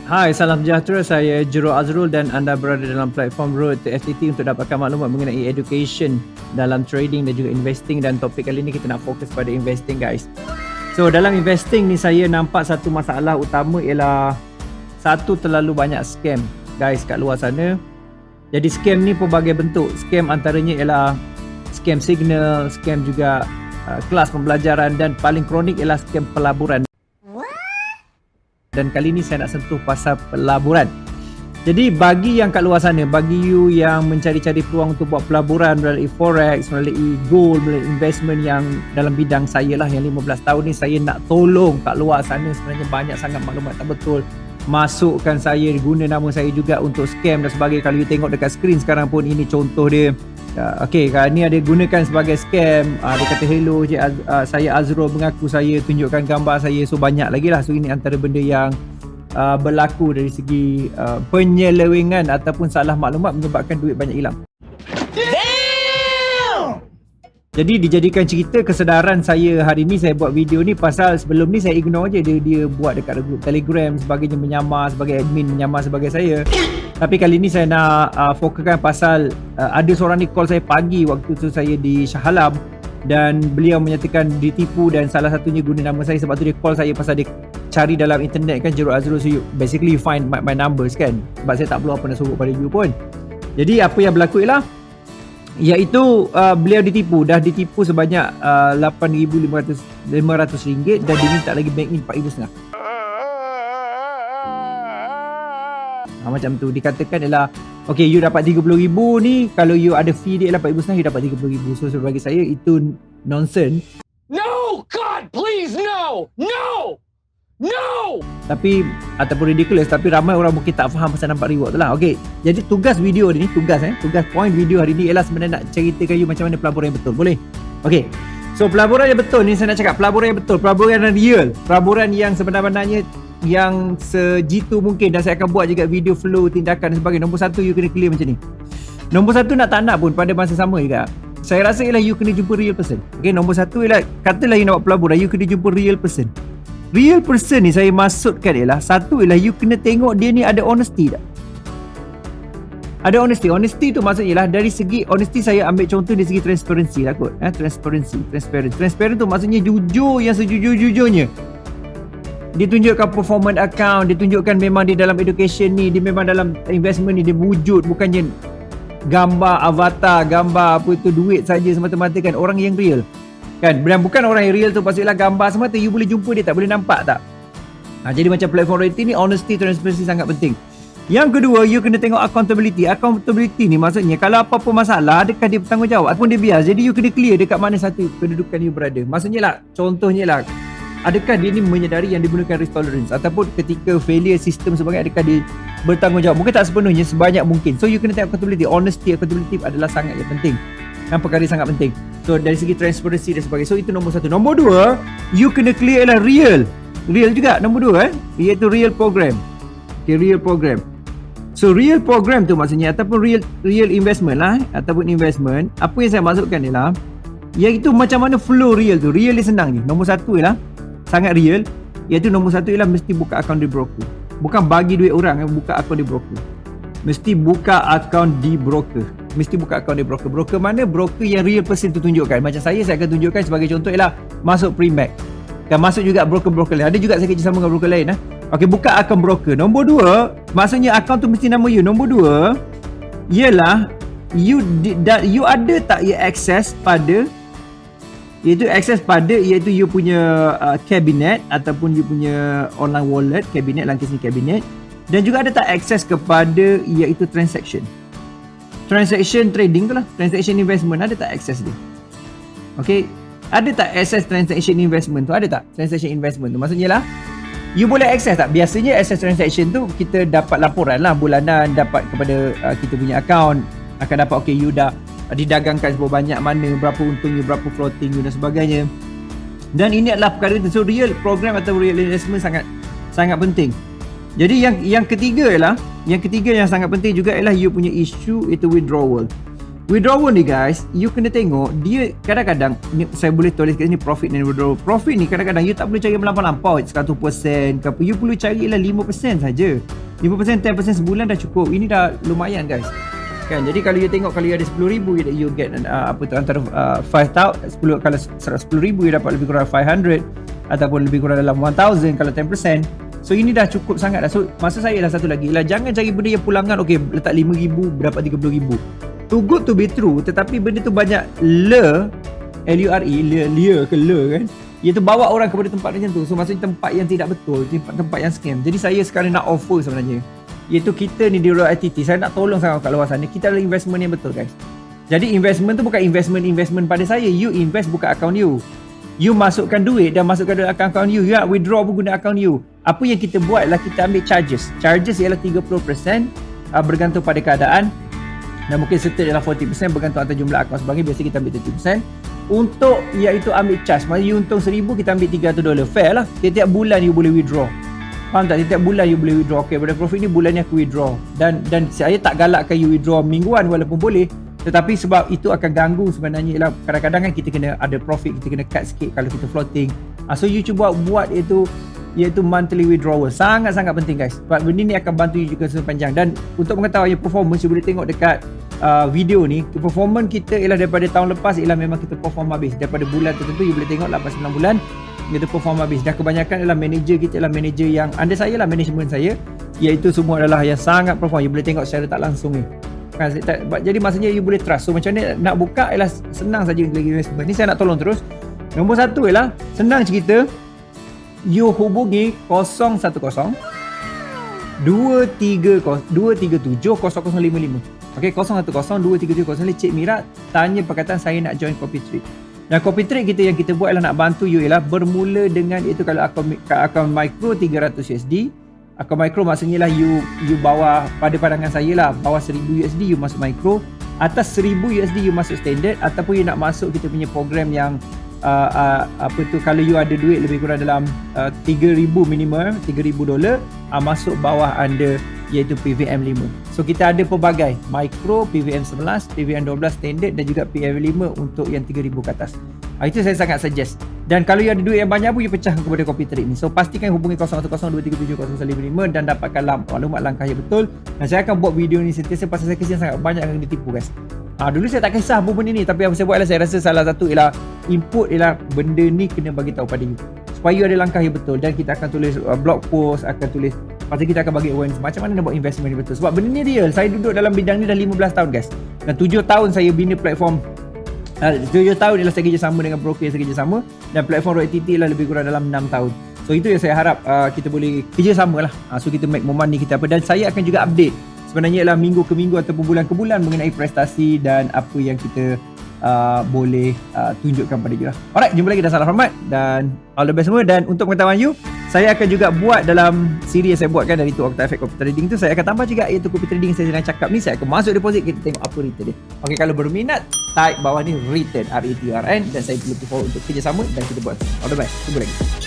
Hai, salam sejahtera. Saya Jero Azrul dan anda berada dalam platform Road to FTT untuk dapatkan maklumat mengenai education dalam trading dan juga investing, dan topik kali ini kita nak fokus pada investing, guys. So, dalam investing ni saya nampak satu masalah utama ialah satu, terlalu banyak scam, guys, kat luar sana. Jadi scam ni pelbagai bentuk. Scam antaranya ialah scam signal, scam juga kelas pembelajaran, dan paling kronik ialah scam pelaburan. Dan kali ni saya nak sentuh pasal pelaburan. Jadi bagi yang kat luar sana, bagi you yang mencari-cari peluang untuk buat pelaburan melalui forex, melalui gold, melalui investment yang dalam bidang saya lah, yang 15 tahun ni saya nak tolong kat luar sana. Sebenarnya banyak sangat maklumat tak betul masukkan saya, guna nama saya juga untuk scam dan sebagainya. Kalau you tengok dekat skrin sekarang pun, ini contoh dia. Okay, ni ada gunakan sebagai scam. Dia kata hello je, saya Azrul, mengaku saya, tunjukkan gambar saya. So banyak lagi lah. So ini antara benda yang berlaku dari segi penyelewengan ataupun salah maklumat menyebabkan duit banyak hilang. Jadi dijadikan cerita kesedaran saya hari ni, saya buat video ni pasal sebelum ni saya ignore je dia buat dekat grup Telegram sebagainya, menyamar sebagai admin, menyamar sebagai saya. Tapi kali ni saya nak fokuskan pasal ada seorang ni call saya pagi waktu tu saya di Shah Alam, dan beliau menyatakan ditipu dan salah satunya guna nama saya. Sebab tu dia call saya pasal dia cari dalam internet kan, Jero Azrul, so basically you find my numbers kan, sebab saya tak perlu apa nak suruh pada you pun. Jadi apa yang berlaku ialah iaitu beliau dah ditipu sebanyak RM8,500 dan dia minta lagi bank in RM4,500. Macam tu dikatakan ialah okay, you dapat RM30,000 ni, kalau you ada fee dia RM4,500, you dapat RM30,000. So bagi saya itu nonsense. No, God, please, no, no, no. Tapi ataupun ridiculous, tapi ramai orang mungkin tak faham pasal nampak reward tu lah. Okay, jadi tugas video ni, tugas point video hari ni ialah sebenarnya nak ceritakan you macam mana pelaburan yang betul. Boleh? Okay, so pelaburan yang betul ni saya nak cakap pelaburan yang betul, pelaburan yang real, pelaburan yang sebenarnya yang sejitu mungkin, dan saya akan buat juga video flow, tindakan dan sebagainya. Nombor satu, you kena clear macam ni. Nombor satu, nak tak nak pun pada masa sama juga, saya rasa ialah you kena jumpa real person. Okay, nombor satu ialah, katalah you nak buat pelaburan, you kena jumpa real person. Real person ni saya maksudkan ialah, satu ialah you kena tengok dia ni ada honesty tak? Ada honesty. Honesty tu maksudnya ialah dari segi honesty, saya ambil contoh dari segi transparency lah kot. Transparent tu maksudnya jujur yang sejujur-jujurnya. Dia tunjukkan performance account, dia tunjukkan memang dia dalam education ni, dia memang dalam investment ni, dia wujud, bukannya gambar avatar, gambar apa tu, duit saja semata-mata kan. Orang yang real kan, dan bukan orang yang real tu pastilah gambar semata, you boleh jumpa dia tak, boleh nampak tak. Jadi macam platform reality ni, honesty, transparency sangat penting. Yang kedua, you kena tengok accountability. Accountability ni maksudnya kalau apa-apa masalah, adakah dia bertanggungjawab ataupun dia bias. Jadi you kena clear dekat mana satu kedudukan you berada. Maksudnya lah, contohnya lah, adakah dia ni menyedari yang digunakan risk tolerance, ataupun ketika failure sistem sebagainya, adakah dia bertanggungjawab. Mungkin tak sepenuhnya, sebanyak mungkin. So you kena tengok accountability. Honesty, accountability adalah sangat yang penting, dan perkara sangat penting. So dari segi transparency dan sebagainya. So itu nombor satu. Nombor dua, you kena clear ialah real juga. Nombor dua iaitu real program. Okay, real program. So real program tu maksudnya, ataupun real investment lah, ataupun investment. Apa yang saya maksudkan ialah, iaitu macam mana flow real tu. Real ni senang je. Nombor satu ialah sangat real, iaitu nombor satu ialah mesti buka akaun di broker. Bukan bagi duit orang, buka akaun di broker. Mesti buka akaun di broker. Mesti buka akaun di broker. Broker mana? Broker yang real person tu tunjukkan. Macam saya akan tunjukkan sebagai contoh ialah masuk Primac. Kan masuk juga broker-broker lain. Ada juga saya kerjasama dengan broker lain. Okey, buka akaun broker. Nombor dua, maksudnya akaun tu mesti nama you. Nombor dua ialah you ada tak you access pada, iaitu you punya cabinet ataupun you punya online wallet, cabinet, langkis ni cabinet. Dan juga ada tak akses kepada iaitu transaction trading tu lah, transaction investment, ada tak akses dia? Okay, ada tak akses transaction investment tu? Ada tak transaction investment tu? Maksudnya lah, you boleh akses tak? Biasanya akses transaction tu kita dapat laporan lah bulanan, dapat kepada kita punya account, akan dapat okay, you dah didagangkan seberapa banyak, mana, berapa untungnya, berapa floating you dan sebagainya. Dan ini adalah perkara itu. So real program atau real investment sangat penting. Jadi yang ketiga yang sangat penting juga ialah you punya isu, itu withdrawal. Withdrawal ni guys, you kena tengok dia kadang-kadang ni, saya boleh tulis kat sini profit dan withdrawal. Profit ni kadang-kadang you tak boleh cari melampau-lampau 100% ke apa. You perlu cari ialah 5% saja. 5%, 10% sebulan dah cukup. Ini dah lumayan guys. Kan, jadi kalau you tengok, kalau you ada 10,000 you get apa tu antara 5,000, kalau 10,000 you dapat lebih kurang 500 ataupun lebih kurang dalam 1,000 kalau 10%. So ini dah cukup sangat dah. So maksud saya dah satu lagi lah, jangan cari benda yang pulangan. Okay, letak 5,000 dapat 30,000. Too good to be true, tetapi benda tu banyak lure kan, iaitu bawa orang kepada tempat macam tu. So maksudnya tempat yang tidak betul, tempat yang scam. Jadi saya sekarang nak offer sebenarnya, iaitu kita ni di Royal ITT, saya nak tolong sangat kat luar sana. Kita ada investment yang betul guys. Jadi investment tu bukan investment pada saya. You invest buka akaun you. You masukkan duit dan masukkan dalam akaun you. You nak withdraw pun guna akaun you. Apa yang kita buat ialah kita ambil charges. Charges ialah 30%, bergantung pada keadaan. Dan mungkin serta ialah 40% bergantung atas jumlah akaun sebagainya. Biasa kita ambil 30%. Untuk iaitu ambil charge. Maksudnya you untung $1,000, kita ambil $300. Fair lah. Setiap bulan you boleh withdraw. Faham tak? Setiap bulan you boleh withdraw. Okay, pada profit ni bulan ni aku withdraw. Dan saya tak galakkan you withdraw mingguan walaupun boleh. Tetapi sebab itu akan ganggu sebenarnya ialah kadang-kadang kan kita kena ada profit, kita kena cut sikit kalau kita floating. So you cuba buat iaitu monthly withdrawal. Sangat-sangat penting guys. Sebab benda ni akan bantu you juga sepanjang. Dan untuk mengetahui performance, you boleh tengok dekat video ni. Performance kita ialah daripada tahun lepas ialah memang kita perform habis. Daripada bulan tertentu you boleh tengok 8-9 bulan kita perform habis. Dan kebanyakan ialah manager kita ialah manager yang under saya lah, management saya, iaitu semua adalah yang sangat perform. You boleh tengok secara tak langsung ni. Jadi maksudnya you boleh trust. So macam ni nak buka ialah senang saja lagi investment. Ni saya nak tolong terus. Nombor satu ialah senang cerita, you hubungi 010 237 0055. Okey, 010 237 0055. Cik Mira tanya perkataan saya nak join Copy Trade. Dan Copy Trade kita yang kita buat ialah nak bantu you ialah bermula dengan itu kalau akaun micro $300. Akaun micro maksudnya lah you bawa, pada pandangan saya lah, bawah $1,000 you masuk micro, atas $1,000 you masuk standard, ataupun you nak masuk kita punya program yang kalau you ada duit lebih kurang dalam $3,000 minimum, $3,000, masuk bawah under iaitu PVM 5. So kita ada pelbagai micro, PVM 11, PVM 12 standard dan juga PVM 5 untuk yang 3,000 ke atas. Itu saya sangat suggest. Dan kalau you ada duit yang banyak pun you pecahkan kepada Copy Trade ni. So pastikan hubungi 010 237 0055 dan dapatkan maklumat langkah yang betul. Dan saya akan buat video ni sentiasa pasal saya kesian sangat banyak yang ditipu guys. Dulu saya tak kisah apa benda ni, tapi apa saya buat ialah saya rasa salah satu ialah input ialah benda ni kena bagi tahu pada you supaya you ada langkah yang betul. Dan kita akan tulis blog post, akan tulis, pasti kita akan bagi awareness macam mana nak buat investment ni betul. Sebab benda ni real. Saya duduk dalam bidang ni dah 15 tahun guys. Dan 7 tahun saya bina platform. 7 tahun ialah saya kerjasama dengan broker yang saya kerjasama, dan platform Royal ITT ialah lebih kurang dalam 6 tahun. So itu yang saya harap kita boleh kerjasama lah. So kita make more money kita apa. Dan saya akan juga update sebenarnya ialah minggu ke minggu ataupun bulan ke bulan mengenai prestasi dan apa yang kita boleh tunjukkan pada you lah. Alright, jumpa lagi dan salam hormat dan all the best semua. Dan untuk pengetahuan you, saya akan juga buat dalam siri yang saya buatkan dari tu Okta Efek Copy Trading tu, saya akan tambah juga iaitu copy trading saya sedang cakap ni. Saya akan masuk deposit, kita tengok apa return dia. Okey, kalau berminat type bawah ni return, RETRN, dan saya looking forward untuk kerjasama dan kita buat all the best. Jumpa lagi.